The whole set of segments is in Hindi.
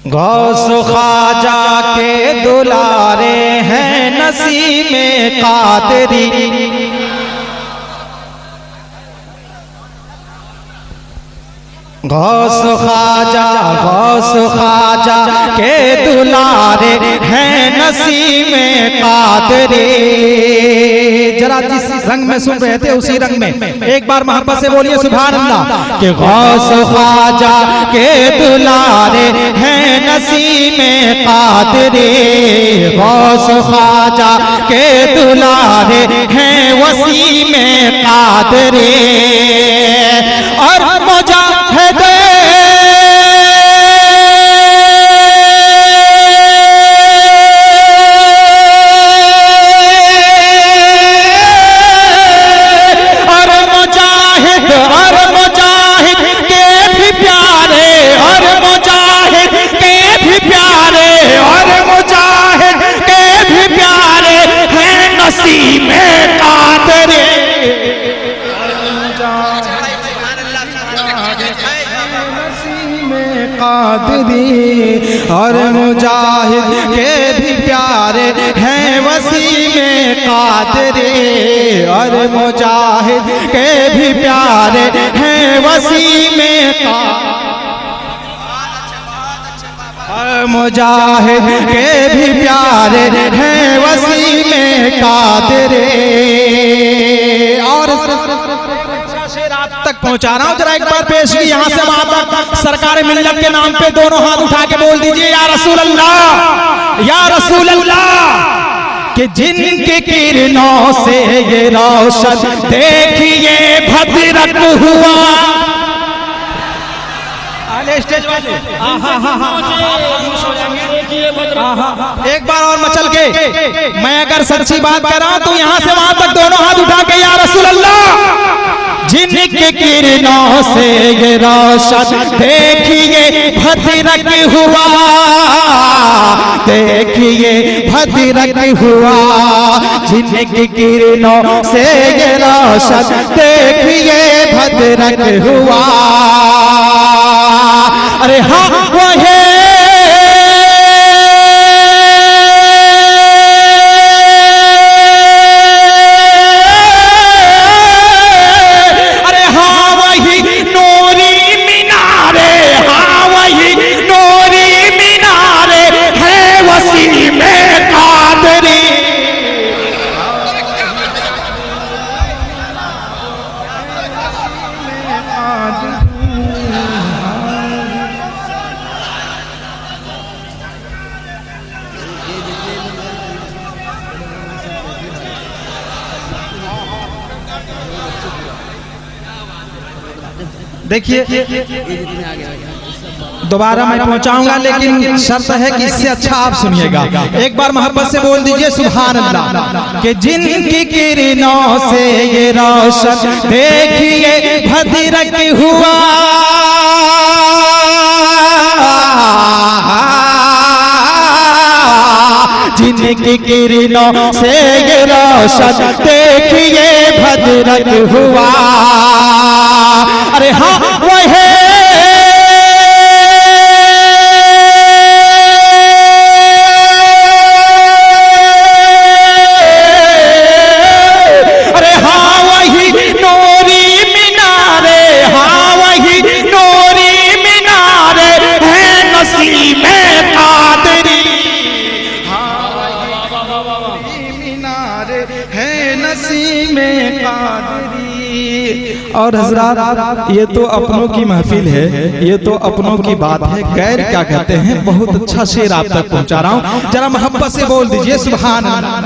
गौस ख्वाजा के दुलारे हैं नसीमे कादरी। गौस ख्वाजा के दुलारे हैं नसीमे कादरी। जरा जिस रंग में सुन रहे थे उसी रंग में एक बार मोहब्बत से बोलिए सुभान अल्लाह। कि गौस ख्वाजा के दुलारे हैं नसीमे कादरी। गौस ख्वाजा के दुलारे हैं वसीमे कादरी। और मुजाहिद और मुजाहिद के भी प्यारे हैं वसीमे कादरी। और मुजाहिद के भी प्यारे हैं वसीमे मुजाहिद के भी प्यारे हैं वसीमे कादरी। और रात तक पहुंचा रहा हूं, जरा एक बार पेश की यहां से वहां तक। सरकार मिल्लत के नाम पे दोनों हाथ उठा के बोल दीजिए या रसूल अल्लाह, या रसूल अल्लाह। कि जिनकी किरणों से ये रोशन देखिए भद्रक हुआ। स्टेज वाले एक बार और मचल के, मैं अगर सच्ची बात कर रहा हूं तो यहां से वहां तक दोनों हाथ उठा के या रसूल अल्लाह। जिनकी किरणों से ये रोशन देखिए भद्रक हुआ। देखिए भद्रक हुआ। जिनकी किरणों से ये रोशन देखिए भद्रक हुआ। अरे हाँ वो है देखिए दोबारा मैं पहुंचाऊंगा, लेकिन शर्त है कि इससे अच्छा आप सुनिएगा। एक बार मोहब्बत से बोल दीजिए सुभान अल्लाह। कि जिनकी किरणों से ये रोशन देखिए भद्रक हुआ। जिनकी किरणों से ये रोशन देखिए भद्रक हुआ। अरे हाँ वो है और हजरात, ये तो अपनों की महफिल है, ये तो अपनों की बात है। गैर क्या कहते हैं, बहुत अच्छा शेर आप तक पहुंचा रहा हूं, जरा मोहब्बत से बोल दीजिए सुभान अल्लाह।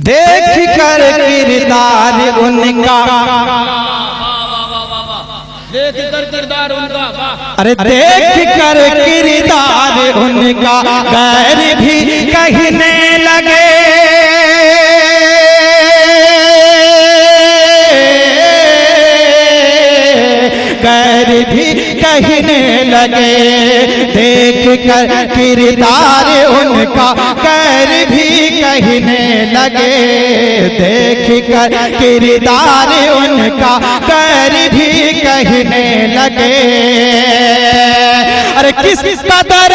देख कर किरदार उनका, देख कर किरदार उनका, अरे देख कर किरदार उनका गैर भी कहने लगे। गैर भी कहने लगे, देख कर किरदार उनका गैर भी कहने लगे, देख कर किरदार उनका गैर भी कहने लगे। अरे किस कदर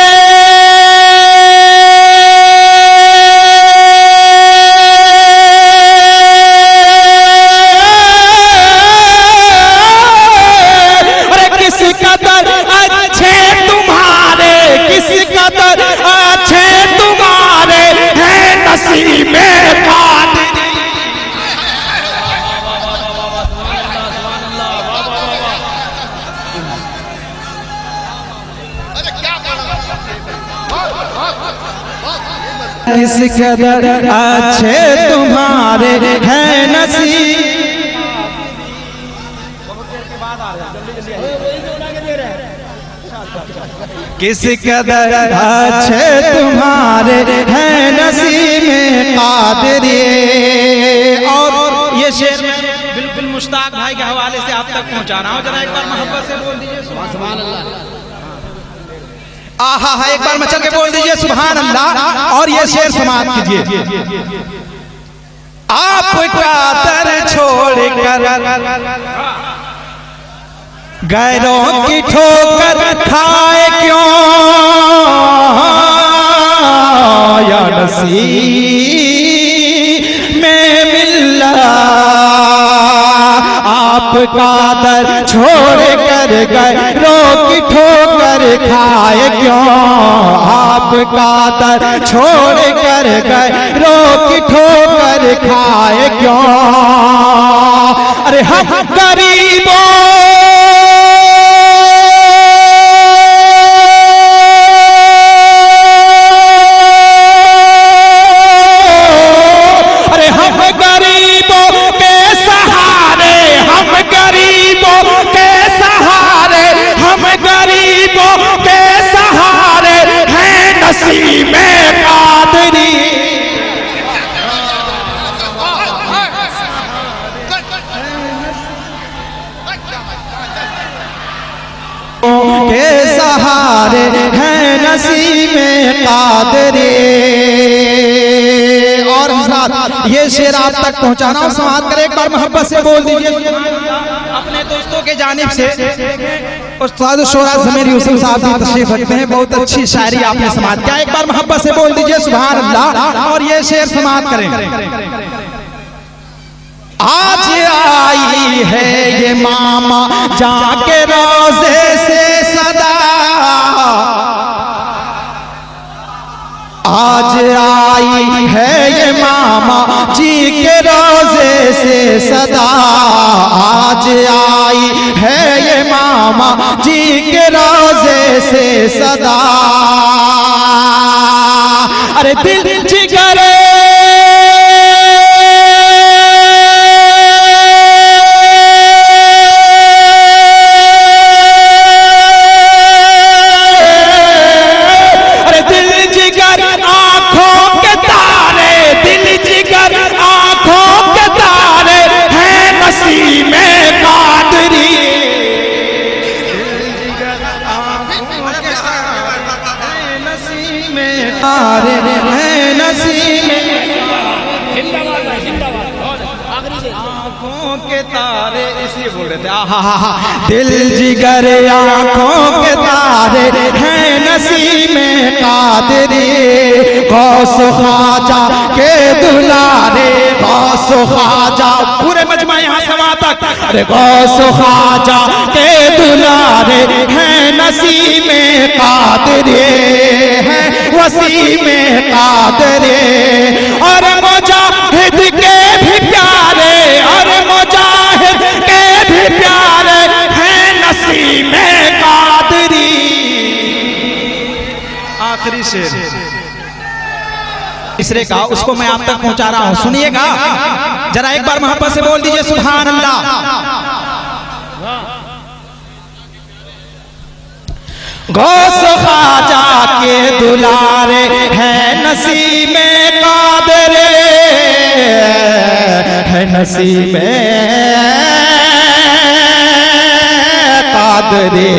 अच्छे तुम्हारे, किस कदर अच्छे तुम्हारे हैं नसीब में कादरी। किस कदर अच्छे तुम्हारे हैं नसीब, किस कदर अच्छे तुम्हारे हैं नसीब में कादरी। और ये शेर मैं बिल्कुल मुश्ताक भाई के हवाले से आप तक पहुंचा रहा हूं, जरा एक बार मोहब्बत से बोल दीजिए सुभान अल्लाह। आहा हा, एक बार मचल के बोल दीजिए सुभान अल्लाह। और ये शेर समाप्त कीजिए। आपका दर छोड़ कर गैरों की ठोकर खाए क्यों, या नसीब में मिला। आपका दर छोड़ कर गैरों की ठोकर खाए क्यों, आपका दर छोड़ कर गैरों की ठोकर खाए क्यों। अरे हम गरीबों नसीब में कादरी। के सहारे हैं नसीब में कादरी। और ये शेर आप तक पहुंचाना और समाप्त करें, एक बार मोहब्बत से बोल दीजिए अपने दोस्तों के जानिब से। उस्ताद शोरा ज़मीर यूसुफ साहब जी तशरीफ रखते हैं, बहुत अच्छी शायरी आपने समाप्त किया, एक बार मोहब्बत से बोल दीजिए सुभान अल्लाह। और ये शेर समाप्त करें। आज आई है ये मामा जाके रोज़े से सदा, आज आई है ये मामा जी के रोज़े से सदा, आज आई है ये मामा जी के रोज़े से सदा। अरे दिल जिगरे आँखों के तारे, इसलिए बोल रहे थे दिल जिगर आँखों के तारे हैं नसीब में कादरी। गौस ख्वाजा के दुलारे, गौस ख्वाजा, पूरे मजमा यहाँ से वहाँ तक। अरे गौस ख्वाजा के दुलारे हैं नसीब में कादरी, हैं वसीम में कादरी। और मुजाहिद के भी प्यारे, और मुजाहिद के भी प्यारे हैं नसीब में कादरी। आखिरी शेर तीसरे का, उसको मैं आप तक पहुंचा रहा हूं, सुनिएगा जरा, एक बार मोहब्बत से बोल दीजिए सुभान अल्लाह। गौस ख्वाजा के दुलारे हैं नसीब में कादरे, है नसीब में कादरी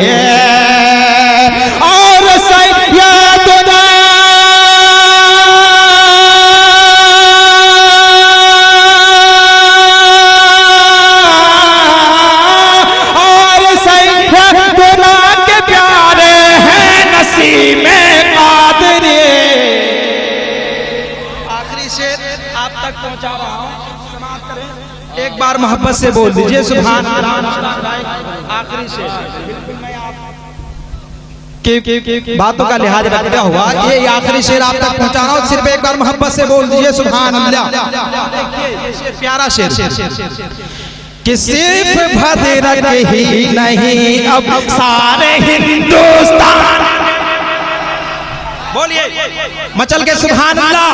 और सैयदना और सैयदना के प्यारे हैं नसीम कादरी। आखिरी शेर आप तक पहुंचा रहा हूं, समाप्त करें। एक बार मोहब्बत से बोल दीजिए सुभान अल्लाह। आखिरी शेर के बातों का लिहाज रखते हुआ ये आखिरी शेर आप तक पहुंचा रहा हूं, सिर्फ एक बार मोहब्बत से बोल दीजिए सुभान अल्लाह। देखिए प्यारा शेर कि सिर्फ भद्रक ही नहीं अब सारे हिंदुस्तान, बोलिए मचल के सुभान अल्लाह।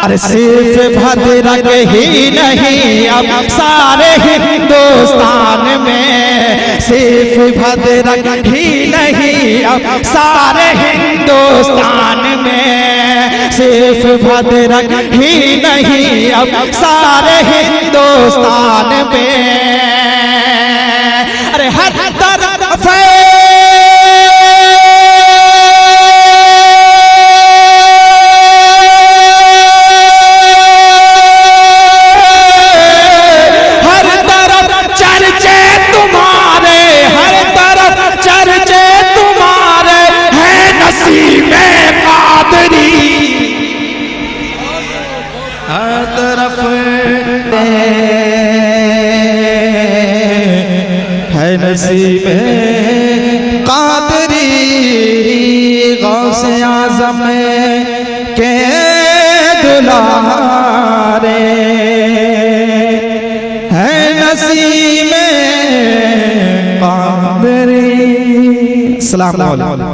अरे सिर्फ भद्रक ही नहीं अब सारे हिंदुस्तान में, सिर्फ भद्रक ही नहीं अब सारे हिंदुस्तान में, सिर्फ भद्रक ही नहीं अब सारे हिंदुस्तान में। अरे हर तरफ नसीब कादरी गौसे आज़म के दुलारे है नसीब कादरी। अस्सलाम वालेकुम।